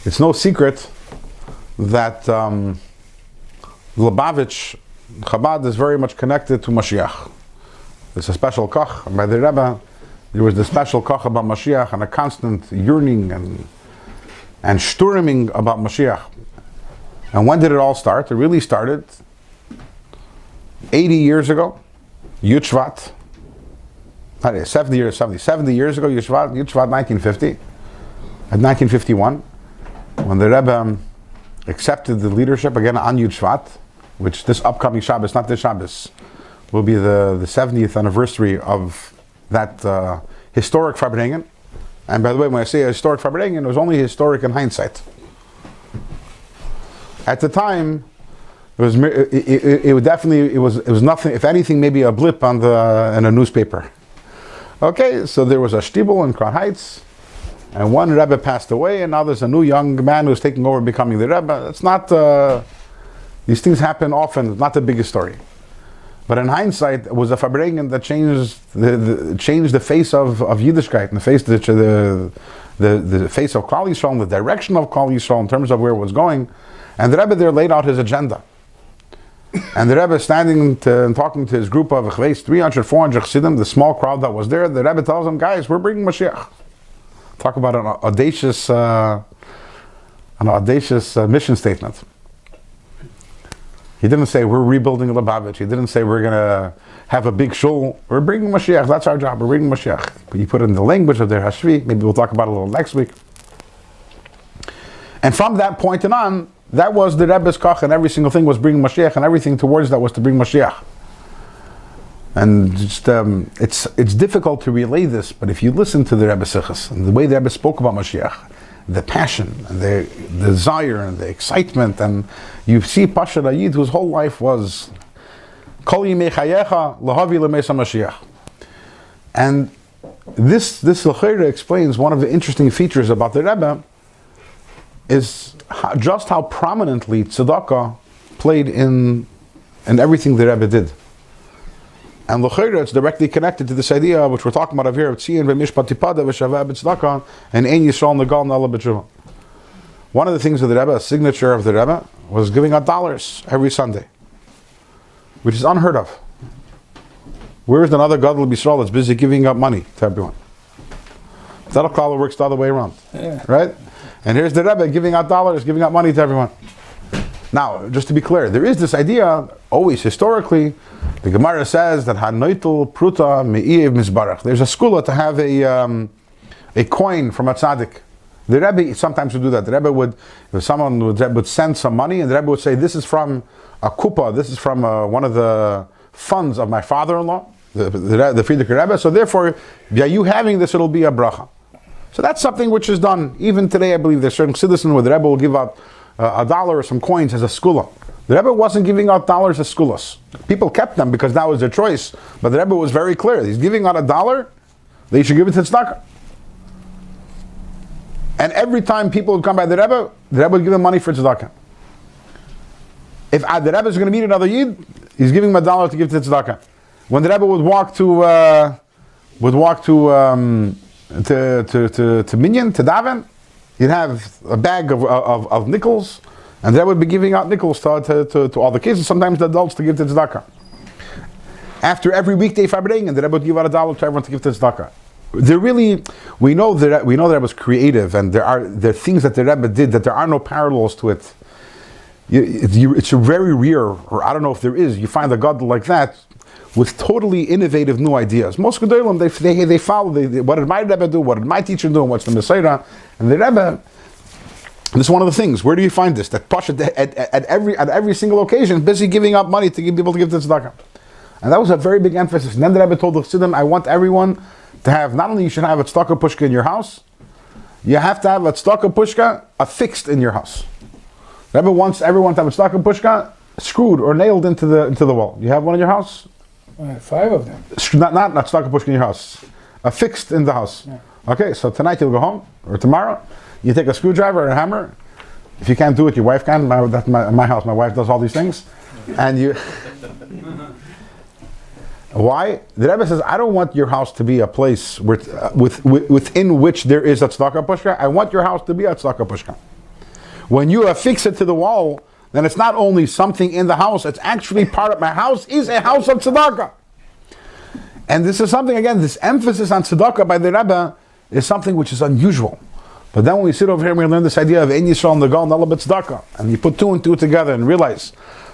It's no secret that Lubavitch, Chabad is very much connected to Mashiach. There's a special koch by the Rebbe. There was the special koch about Mashiach and a constant yearning and sturming about Mashiach. And when did it all start? It really started 80 years ago, Yud Shvat. 70 years ago, Yud Shvat 1950. At 1951, when the Rebbe accepted the leadership again on Yud Shvat, which this upcoming Shabbos, not this Shabbos, will be the 70th anniversary of that historic Farbrengen. And by the way, when I say a historic Farbrengen, it was only historic in hindsight. At the time, it was nothing. If anything, maybe a blip in a newspaper. Okay, so there was a shtibel in Crown Heights, and one Rebbe passed away, and now there's a new young man who's taking over, becoming the Rebbe. It's not. These things happen often. It's not the biggest story. But in hindsight, it was a Farbrengen that changed the face of Yiddishkeit, and the face of Klal Yisrael, and the direction of Klal Yisrael in terms of where it was going. And the Rebbe there laid out his agenda. And the Rebbe standing and talking to his group of 300, 400 Chassidim, the small crowd that was there, the Rebbe tells them, guys, we're bringing Mashiach. Talk about an audacious mission statement. He didn't say we're rebuilding Lubavitch. He didn't say we're going to have a big shul. We're bringing Mashiach. That's our job. We're bringing Mashiach. But he put it in the language of their Hashvi. Maybe we'll talk about it a little next week. And from that point on, that was the Rebbe's koch, and every single thing was bringing Mashiach, and everything towards that was to bring Mashiach. And just, it's difficult to relay this, but if you listen to the Rebbe Sichos and the way the Rebbe spoke about Mashiach, the passion and the desire and the excitement, and you see Pasha Yid whose whole life was Kol Yimei Chayecha Lahavi L'Meisa Mashiach. And this L'Cheira explains one of the interesting features about the Rebbe is just how prominently Tzedakah played in everything the Rebbe did. And L'Cheira, it's directly connected to this idea which we're talking about here, Tzion v'mishpat tipada v'shaveh b'tzedakah, and ein yisrael negal nala b'tshuva. One of the things of the Rebbe, a signature of the Rebbe, was giving out dollars every Sunday, which is unheard of. Where is another Gadol B'Yisrael that's busy giving out money to everyone? Tzedakah works the other way around, right? And here's the Rebbe giving out dollars, giving out money to everyone. Now, just to be clear, there is this idea, always historically, the Gemara says that Hanoitel Pruta Me'iv Mizbarach. There's a skula to have a coin from a tzaddik. The Rebbe sometimes would do that. The Rebbe would, if someone would send some money, and the Rebbe would say, this is from a kupa, this is from one of the funds of my father-in-law, the Frierdiker Rebbe, so therefore, by you having this, it'll be a bracha. So that's something which is done. Even today, I believe there's certain citizens where the Rebbe will give out $1 or some coins as a skula. The Rebbe wasn't giving out dollars as skulas. People kept them because that was their choice. But the Rebbe was very clear. He's giving out $1, they should give it to Tzedakah. And every time people would come by the Rebbe would give them money for Tzedakah. If the Rebbe is going to meet another Yid, he's giving him $1 to give to Tzedakah. When the Rebbe would walk to Minyan, to Daven, you'd have a bag of nickels, and they would be giving out nickels to all the kids, and sometimes the adults to give to Tzedakah. After every weekday Farbrengen, the Rebbe would give out $1 to everyone to give to Tzedakah. We know that it was creative, and there are things that the Rebbe did that there are no parallels to it. It's very rare, or I don't know if there is. You find a God like that with totally innovative new ideas. Most Gedolim, they follow. What did my Rebbe do? What did my teacher do? And what's the Messiah? And the Rebbe. This is one of the things. Where do you find this? That Pasha at every single occasion, busy giving up money to give people to give to Tzedakah. And that was a very big emphasis. And then the Rebbe told the Chassidim, I want everyone to have, not only you should have a Tzedakah pushka in your house, you have to have a Tzedakah pushka affixed in your house. The Rebbe wants everyone to have a Tzedakah pushka screwed or nailed into the wall. You have one in your house? I have 5 of them. Not Tzedakah pushka in your house. Affixed in the house. Yeah. Okay, so tonight you'll go home, or tomorrow, you take a screwdriver or a hammer. If you can't do it, your wife can. That's my house. My wife does all these things. And you... Why? The Rebbe says, I don't want your house to be a place within which there is a tzedakah pushka. I want your house to be a tzedakah pushka. When you affix it to the wall, then it's not only something in the house, it's actually part of my house is a house of tzedakah. And this is something, again, this emphasis on tzedakah by the Rebbe is something which is unusual. But then when we sit over here and we learn this idea of Ein Yisrael and the Gal Nala Tzedakah, and you put two and two together and realize,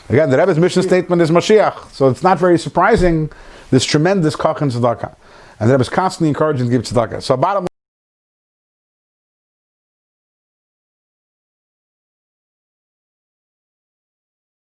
again, the Rebbe's mission statement is Mashiach, so it's not very surprising, this tremendous Kach in tzedakah. And the Rebbe is constantly encouraging to give tzedakah. So bottom